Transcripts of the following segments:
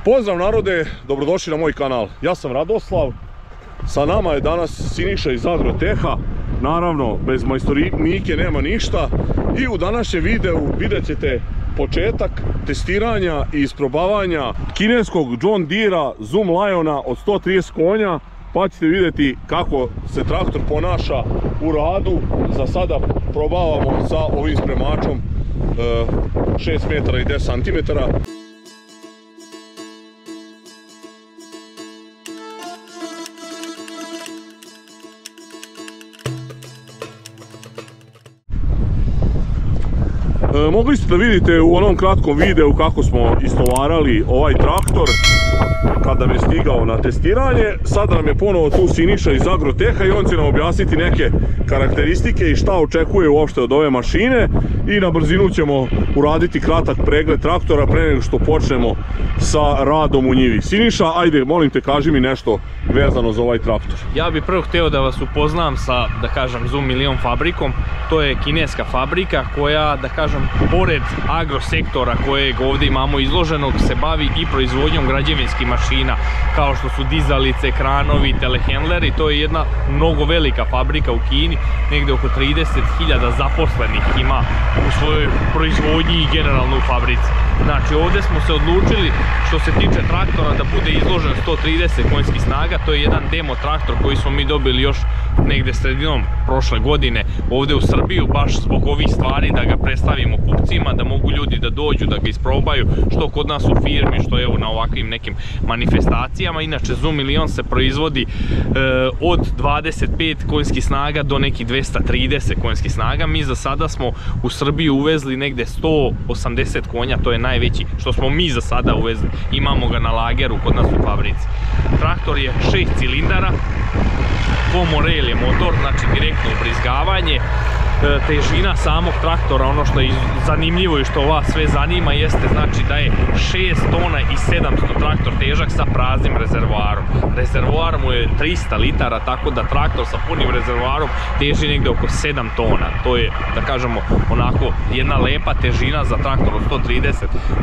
Pozdrav narode, dobrodošli na moj kanal. Ja sam Radoslav, sa nama je danas Siniša iz Agroteha. Naravno, bez majstornike nema ništa. I u današnjem videu vidjet ćete početak testiranja i isprobavanja kineskog John Deere Zoom Liona od 130 konja. Pa ćete vidjeti kako se traktor ponaša u radu. Za sada probavamo sa ovim spremačom 6 metara i 10 centimetara. Mogli ste da vidite u onom kratkom videu kako smo istovarali ovaj traktor kada nam je stigao na testiranje. Sada nam je ponovo tu Siniša iz Agroteha i on će nam objasniti neke karakteristike i šta očekuje uopšte od ove mašine. I na brzinu ćemo uraditi kratak pregled traktora pre nego što počnemo sa radom u njivi. Siniša, ajde, molim te, kaži mi nešto vezano za ovaj traktor. Ja bih prvo hteo da vas upoznam sa, da kažem, Zoom Milion fabrikom. To je kineska fabrika koja, da kažem, pored agrosektora kojeg ovdje imamo izloženog, se bavi i proizvodnjom građevinskih mašina, kao što su dizalice, kranovi, telehendleri. To je jedna mnogo velika fabrika u Kini, negdje oko 30.000 zaposlenih ima u svojoj proizvodnji i generalno u fabrici. Znači, ovdje smo se odlučili, što se tiče traktora, da bude izložen 130 konjskih snaga. To je jedan demo traktor koji smo mi dobili još negdje sredinom prošle godine ovdje u Srbiju, baš zbog ovih stvari, da ga predstavimo kupcima, da mogu ljudi da dođu, da ga isprobaju, što kod nas u firmi, što evo na ovakvim nekim manifestacijama. Inače, Zoom Milion se proizvodi od 25 konjskih snaga do nekih 230 konjskih snaga. Mi za sada smo u Srbiju uvezli negdje 180 konja, to je najveći što smo mi za sada uvezli. Imamo ga na lageru kod nas u fabrici. Traktor je 6 cilindara, Comorel je motor, znači direktno ubrizgavanje. Težina samog traktora, ono što je zanimljivo i što vas sve zanima, jeste znači da je 6 tona i 700 traktor težak sa praznim rezervoarom. Rezervoar mu je 300 litara, tako da traktor sa punim rezervoarom teži negdje oko 7 tona. To je, da kažemo, onako jedna lepa težina za traktor od 130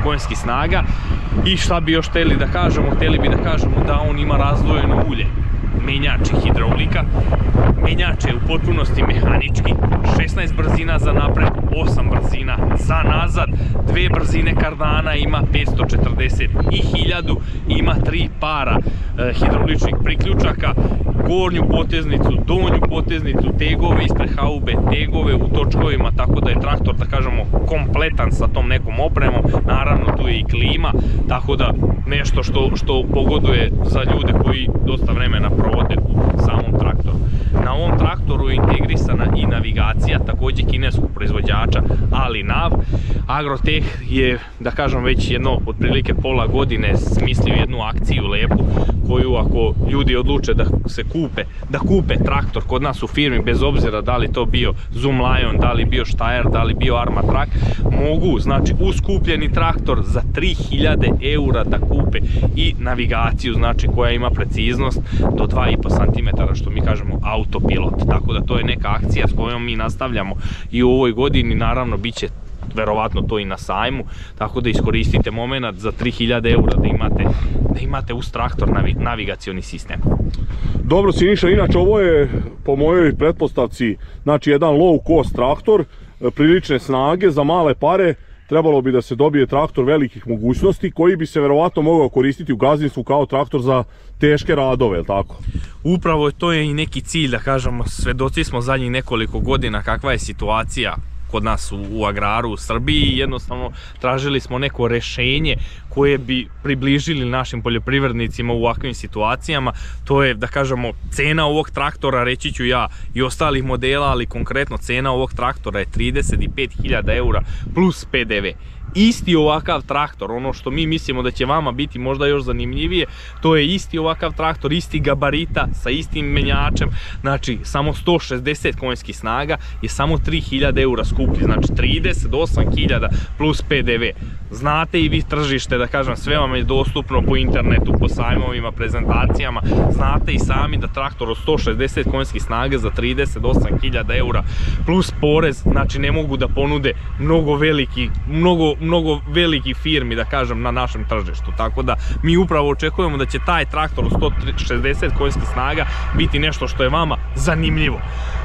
konjskih snaga. I šta bi još htjeli da kažemo? Htjeli bi da kažemo da on ima razdvojeno ulje, menjač i hidraulika. Menjač je u potpunosti mehanički, 16 brzina za napred, 8 brzina za nazad, 2 brzine kardana, ima 540 i 1000, ima 3 para hidrauličnih priključaka, gornju poteznicu, donju poteznicu, tegove ispred haube, tegove u točkovima, tako da je traktor, da kažemo, kompletan sa tom nekom opremom. Naravno, tu je i klima, tako da nešto što pogoduje za ljude koji dosta vremena provode u samom traktoru. Na ovom traktoru je integrisana i navigacija, također kineskog proizvođača AliNav. Agroteh je, da kažem, već jedno otprilike pola godine smislio jednu akciju lepu, koju ako ljudi odluče da kupe traktor kod nas u firmi, bez obzira da li to bio Zoom Lion, da li bio Steyr, da li bio Armatrak, mogu, znači, uz kupljeni traktor za 3000 eura da kupe i navigaciju, znači, koja ima preciznost do 2,5 cm, što mi kažemo autopilot. Tako da to je neka akcija s kojom mi nastavljamo i u ovoj godini. Naravno, bit će verovatno to i na sajmu, tako da iskoristite moment za 3000 eura da imate uz traktor navigacioni sistem. Dobro, Siniša, inače ovo je po mojoj pretpostavci, znači, jedan low cost traktor, prilične snage, za male pare trebalo bi da se dobije traktor velikih mogućnosti koji bi se verovatno mogao koristiti u gazdinstvu kao traktor za teške radove, je li tako? Upravo to je i neki cilj, da kažemo, svedoci smo zadnjih nekoliko godina kakva je situacija kod nas u agraru u Srbiji. Jednostavno tražili smo neko rešenje koje bi približili našim poljoprivrednicima u ovakvim situacijama. To je, da kažemo, cena ovog traktora, reći ću ja i ostalih modela, ali konkretno cena ovog traktora je 35.000 eura plus PDV. Isti ovakav traktor, ono što mi mislimo da će vama biti možda još zanimljivije, to je isti ovakav traktor, isti gabarita, sa istim menjačem, znači samo 160 konjskih snaga je samo 3000 eura skuplji, znači 38.000 plus PDV. znate i vi tržište, da kažem, sve vam je dostupno po internetu, po sajmovima, prezentacijama, znate i sami da traktor od 160 konjskih snaga za 38.000 eura plus porez, znači ne mogu da ponude mnogo veliki firmi, da kažem, na našem tržištu, tako da mi upravo očekujemo da će taj traktor od 160 konjskih snaga biti nešto što je vama zanimljivo.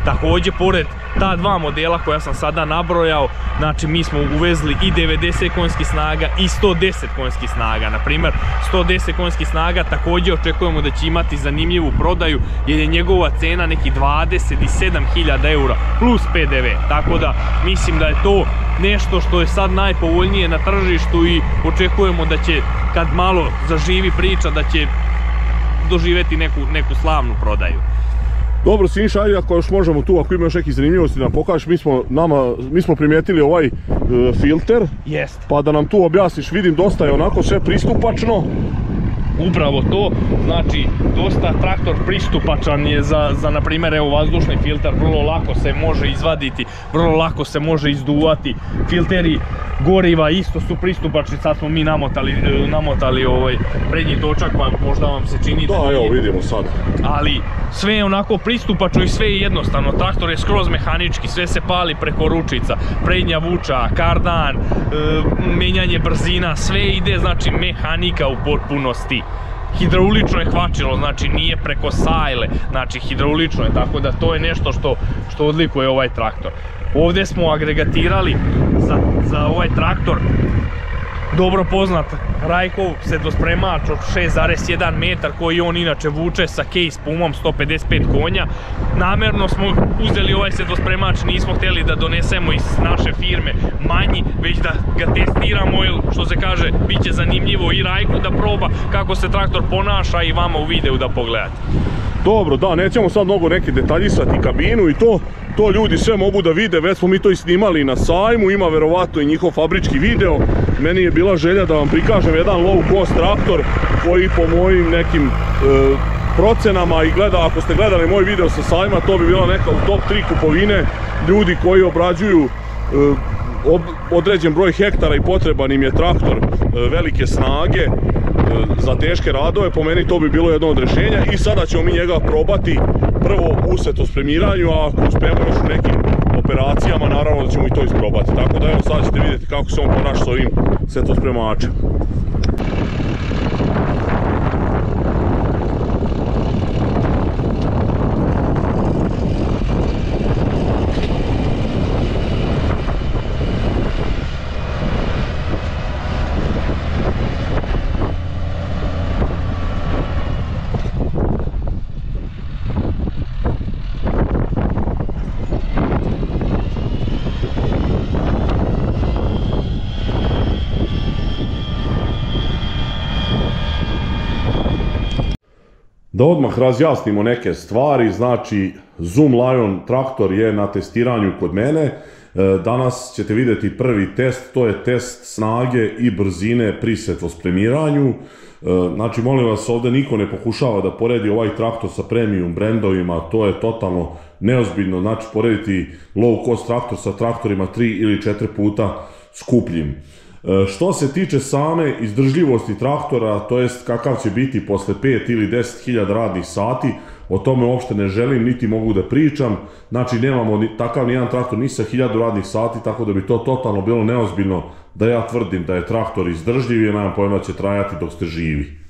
Također, pored ta dva modela koja sam sada nabrojao, znači mi smo uvezli i 90 konjskih snaga i 110 konjskih snaga. Na primjer, 110 konjskih snaga također očekujemo da će imati zanimljivu prodaju jer je njegova cena neki 27.000 eura plus PDV. Tako da mislim da je to nešto što je sad najpovoljnije na tržištu i očekujemo da će, kad malo zaživi priča, da će doživjeti neku slavnu prodaju. Dobro, Siniša, ajde ako još možemo tu, ako ima još nekih zanimljivosti da nam pokažeš, mi smo primijetili ovaj filter, pa da nam tu objasniš, vidim dosta je onako sve pristupačno. Upravo to, znači dosta traktor pristupačan je za na primjer, evo, vazdušni filter, vrlo lako se može izvaditi, vrlo lako se može izduvati, filteri goriva isto su pristupačni, sad smo mi namotali prednji točak, pa možda vam se čini da nije. Da, evo vidimo sad. Ali sve je onako pristupačno i sve je jednostavno, traktor je skroz mehanički, sve se pali preko ručica, prednja vuča, kardan, menjanje brzina, sve ide, znači mehanika u potpunosti. Hidraulično je hvačilo, znači nije preko sajle, znači hidraulično je, tako da to je nešto što odlikuje ovaj traktor. Ovdje smo agregatirali za ovaj traktor dobro poznat Rajkov sedmospremač od 6,1 metar koji on inače vuče sa case pumom 155 konja. Namjerno smo uzeli ovaj sedmospremač, nismo htjeli da donesemo iz naše firme manji, već da ga testiramo, jer što se kaže, bit će zanimljivo i Rajku da proba kako se traktor ponaša i vama u videu da pogledate. Dobro, da, nećemo sad mnogo neke detaljisati kabinu i to ljudi sve mogu da vide, već smo mi to i snimali na sajmu, ima verovatno i njihov fabrički video. Meni je bila želja da vam prikažem jedan low cost traktor koji po mojim nekim procenama i ako ste gledali moj video sa sajma, to bi bila neka u top 3 kupovine ljudi koji obrađuju određen broj hektara i potreban im je traktor velike snage za teške radove. Po meni to bi bilo jedno od rješenja i sada ćemo mi njega probati prvo u setospremiranju, a ako uspijemo još u nekim operacijama, naravno da ćemo i to isprobati. Tako da evo sad ćete vidjeti kako se on ponaša s ovim setospremačem. Da odmah razjasnimo neke stvari, znači Zoom Lion traktor je na testiranju kod mene. Danas ćete vidjeti prvi test, to je test snage i brzine pri setospremiranju. Znači molim vas, ovdje niko ne pokušava da poredi ovaj traktor sa premium brendovima, to je totalno neozbiljno, znači porediti low cost traktor sa traktorima 3 ili 4 puta skupljim. Što se tiče same izdržljivosti traktora, to jest kakav će biti posle 5 ili 10.000 radnih sati, o tome uopšte ne želim niti mogu da pričam. Znači nemamo takav nijedan traktor ni sa 1000 radnih sati, tako da bi to totalno bilo neozbiljno da ja tvrdim da je traktor izdržljiv i nemam pojma da će trajati dok ste živi.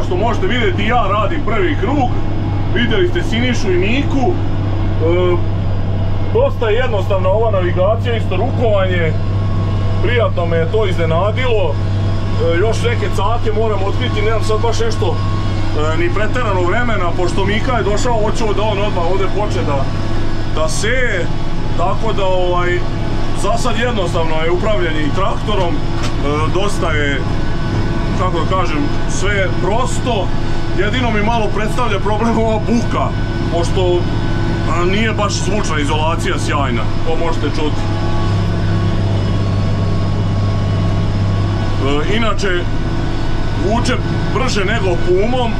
što možete vidjeti, ja radim prvi krug. Vidjeli ste Sinišu i Miku. Dosta je jednostavna ova navigacija, isto rukovanje. Prijatno me je to iznenadilo. Još neke cake moram otkriti, nemam sad baš nešto ni pretjerano vremena, pošto Mika je došao, hoću da on odmah ovdje poče da seje. Tako da za sad jednostavno je upravljanje i traktorom, dosta je, kako da kažem, sve prosto. Jedino mi malo predstavlja problem ova buka, pošto nije baš zvučna izolacija sjajna, to možete čuti. Inače, vuče brže nego Pumom,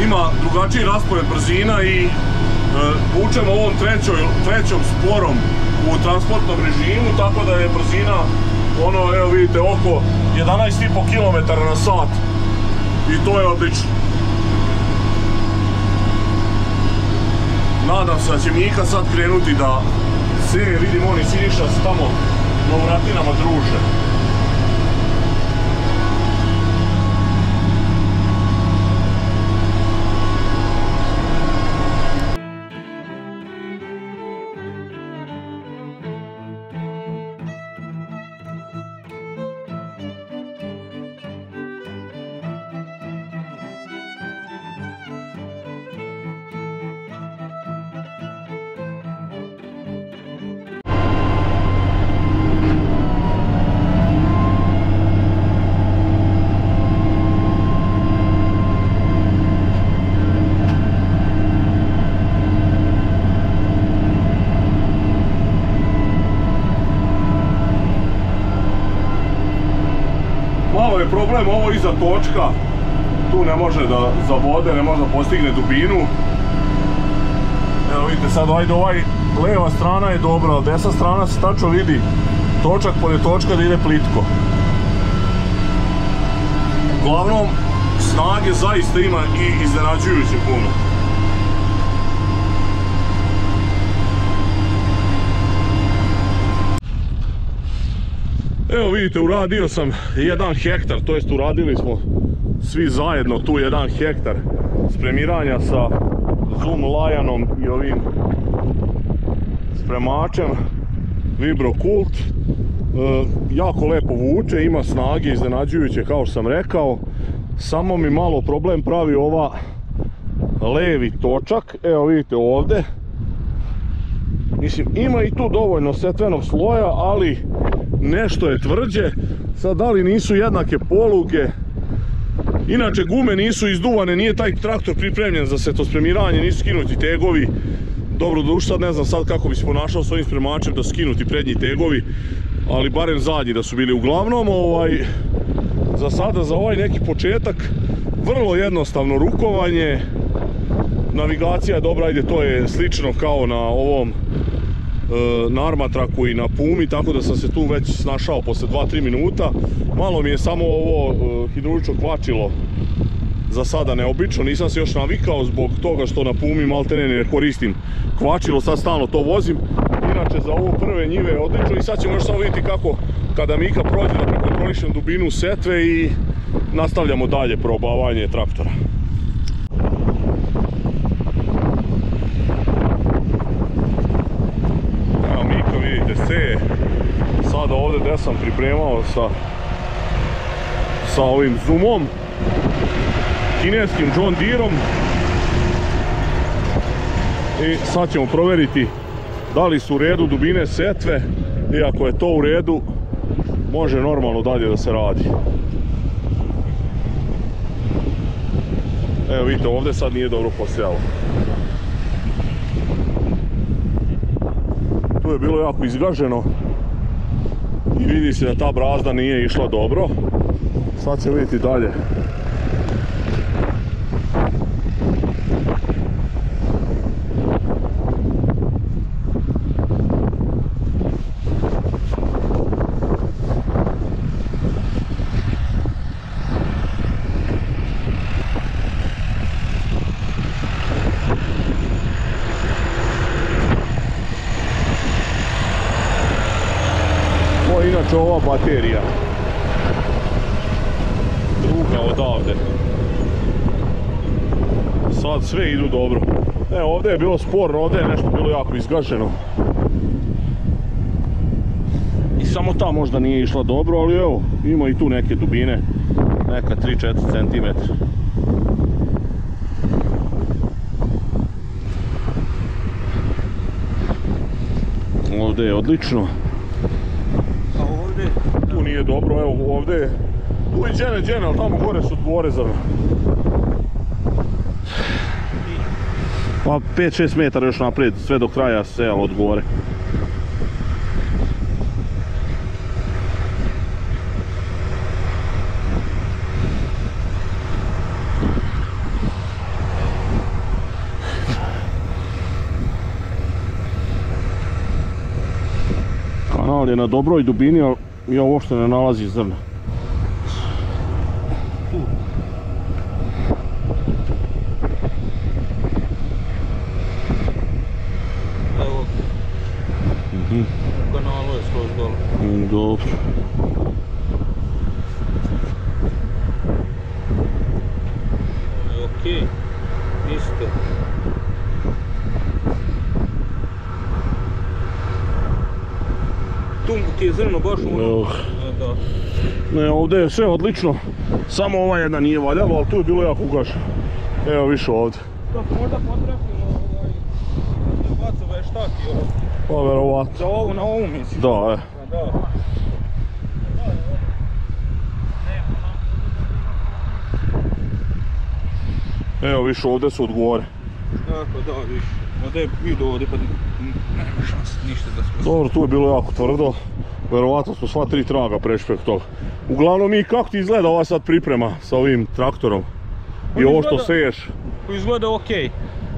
ima drugačiji raspored brzina i vučemo ovom trećom sporom u transportnom režimu, tako da je brzina, evo vidite, oko 11,5 km na sat i to je odlično. Nadam se da će Mika sad krenuti da seje, vidim oni Siniša se tamo na vratinama druže. Malo je problem ovo iza točka, tu ne može da zavode, ne može da postigne dubinu. Evo vidite sad, leva strana je dobra, ali desna strana se tačno vidi točak pored točka da ide plitko. Uglavnom, snage zaista ima i iznenađujuće puno. Evo vidite, uradio sam 1 hektar, to jest uradili smo svi zajedno tu 1 hektar spremiranja sa Zoom Lionom i ovim spremačem Vibro Kult. Jako lepo vuče, ima snage iznenađujuće kao što sam rekao, samo mi malo problem pravi ova levi točak, evo vidite ovdje. Mislim, ima i tu dovoljno setvenog sloja, ali nešto je tvrđe. Sad, da li nisu jednake poluge? Inače, gume nisu izduvane, nije taj traktor pripremljen za setospremiranje, nisu skinuti tegovi. Dobro, duš sad ne znam sad kako bi se ponašao s ovim spremačem da skinuti prednji tegovi, ali barem zadnji da su bili. Uglavnom, za sada, za ovaj neki početak, vrlo jednostavno rukovanje. Navigacija je dobra, ajde, to je slično kao na ovom na Armatraku i na Pumi, tako da sam se tu već snašao posle 2-3 minuta. Malo mi je samo ovo hidraulično kvačilo za sada neobično, nisam se još navikao zbog toga što na Pumi maltene ne koristim kvačilo, sad stalno to vozim. Inače, za ovo prve njive je odlično i sad ćemo još samo vidjeti kako kada Mika prođe da prekontrolišem dubinu setve i nastavljamo dalje probavanje traktora. Seje sada ovdje gdje sam pripremao sa ovim Zoomom, kineskim John Deerom, i sad ćemo provjeriti da li su u redu dubine setve i ako je to u redu može normalno dalje da se radi. Evo vidite, ovdje sad nije dobro posejalo. Tu je bilo jako izgaženo i vidi se da ta brazda nije išla dobro. Sad ćemo vidjeti dalje. Inače ova baterija druga odavde. Sad sve idu dobro. Evo ovdje je bilo sporno, ovdje je nešto bilo jako izgaženo. I samo ta možda nije išla dobro, ali evo, ima i tu neke dubine. Neka 3-4 cm. Ovdje je odlično. A ovdje? Tu nije dobro, evo ovdje. Tu je džene, ali tamo gore su dvorezane. Pa 5-6 metara još naprijed, sve do kraja sejalo od gore. Kanal je na dobroj dubini, ali ja uopšte ne nalazi zrna. Evo, u kanalu je skroz dole. Dobro. Okej, isto. Tu ti je zrno baš ono. Da. Ne, ovdje je sve odlično. Samo ova jedna nije valjalo, ali tu je bilo jako ugašeno. Evo više ovdje. Da, možda potrefimo bacu veštaki ovo. Pa verovatno. Za ovu na ovu mislim. Da, Da. Evo više ovdje su od gore. Tako da, više. Ovdje je vidio ovdje pa nema šanse ništa da smo... Dobro, tu je bilo jako tvrdo. Verovatno smo sva 3 traga prešli preko toga. Uglavnom i kako ti izgleda ova sad priprema sa ovim traktorom? I ovo što seješ? Izgleda okej.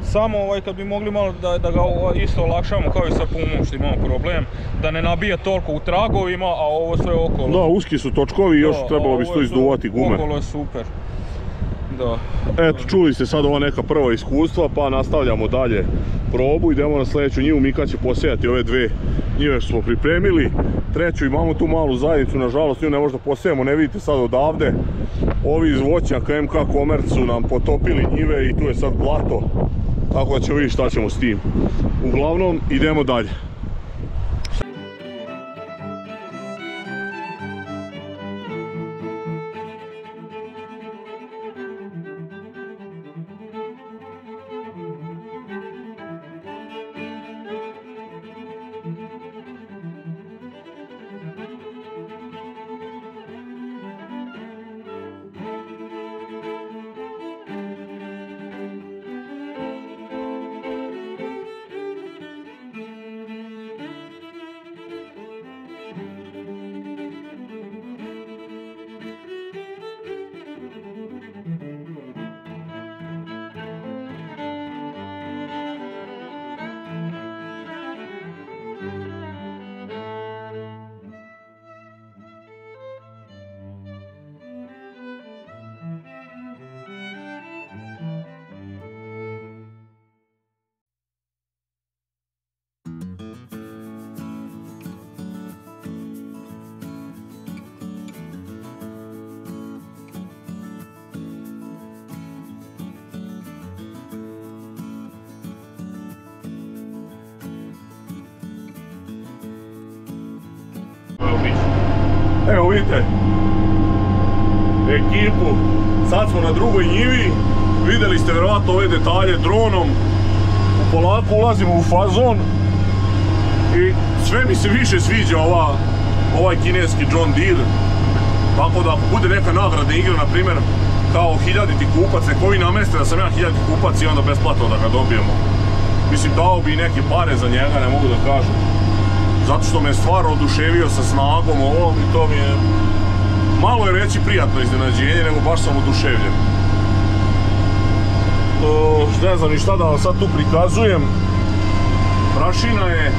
Samo kad bi mogli malo da ga isto olakšamo kao i sa Pumom što imamo problem. Da ne nabije toliko u tragovima, a ovo sve okolo. Da, uski su točkovi i još trebalo bi to izduvati gume. Okolo je super. Da. Eto, čuli ste sad ova neka prva iskustva, pa nastavljamo dalje probu. Idemo na sljedeću njivu, Mika će posejati ove 2 njive što smo pripremili. Treću imamo tu malu zajednicu, nažalost nju ne možda posejemo, ne vidite sad odavde. Ovi iz voćnjaka MK Komerc su nam potopili njive i tu je sad blato. Tako da ćemo vidjeti šta ćemo s tim. Uglavnom, idemo dalje. Evo vidite ekipu, sad smo na drugoj njivi, vidjeli ste vjerojatno ove detalje dronom, polako ulazimo u fazon i sve mi se više sviđa ovaj kineski John Deere, tako da ako bude neka nagradna igra, na primjer kao 1000-ti kupac, neko vi nameste da sam ja 1000-ti kupac i onda besplatno da ga dobijemo. Mislim, dao bi neke pare za njega, ne mogu da kažem. Zato što me stvarno oduševio sa snagom ovom i to mi je, malo je reći prijatno iznenađenje, nego baš sam oduševljen. Ne znam ni šta da vam sad tu prikazujem. Prašina je,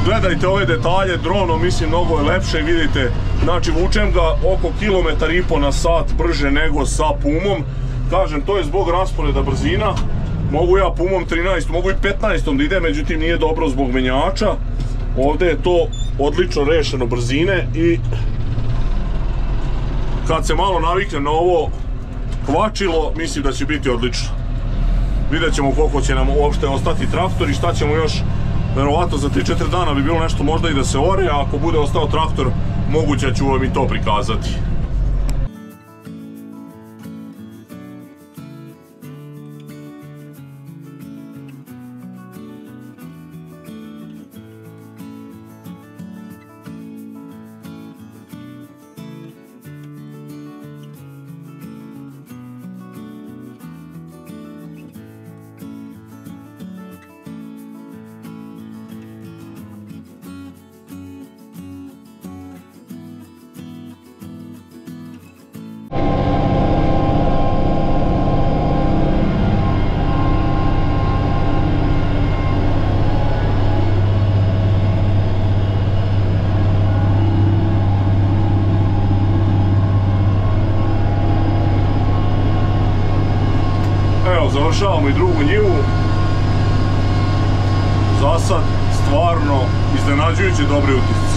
gledajte ove detalje dronom, mislim mnogo je lepše, vidite. Znači vučem ga oko 1,5 km na sat brže nego sa Pumom. Kažem, to je zbog rasporeda brzina. Mogu ja Pumom 13, mogu i 15 da ide, međutim nije dobro zbog menjača. Ovdje je to odlično rešeno brzine i kad se malo naviknem na ovo kvačilo, mislim da će biti odlično. Vidjet ćemo koliko će nam uopšte ostati traktor i šta ćemo još. Verovatno za 3-4 dana bi bilo nešto možda i da se ore, a ako bude ostao traktor, moguće ću vam i to prikazati. Završavamo i drugu njivu. Za sad stvarno iznenađujuće dobri utisci.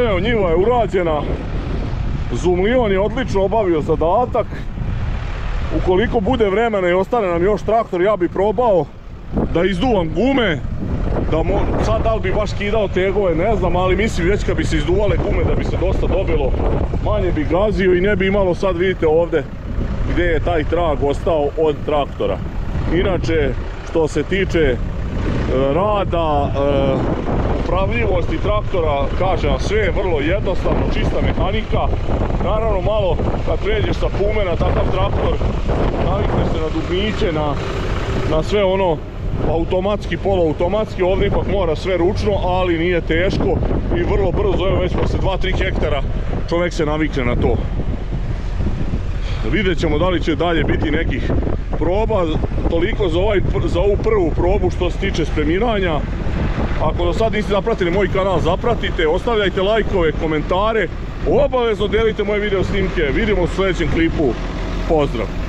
Evo, njiva je urađena. Zoomlion je odlično obavio zadatak. Ukoliko bude vremena i ostane nam još traktor, ja bi probao da izduvam gume. Sad da li bi baš kidao tegove, ne znam, ali mislim već kad bi se izduvale gume da bi se dosta dobilo. Manje bi gazio i ne bi imalo, sad vidite ovdje gdje je taj trag ostao od traktora. Inače, što se tiče rada, upravljivosti traktora, kažem, sve je vrlo jednostavno, čista mehanika. Naravno, malo kad pređeš sa Pume na takav traktor, navikneš se na dugmiće, na sve ono automatski, poluautomatski. Ovdje ipak mora sve ručno, ali nije teško i vrlo brzo, evo već posle 2-3 hektara čovjek se navikne na to. Vidjet ćemo da li će dalje biti nekih proba. Toliko za ovu prvu probu što se tiče spremiranja. Ako do sad niste zapratili moj kanal, zapratite, ostavljajte lajkove, komentare, obavezno delite moje video snimke. Vidimo u sljedećem klipu. Pozdrav!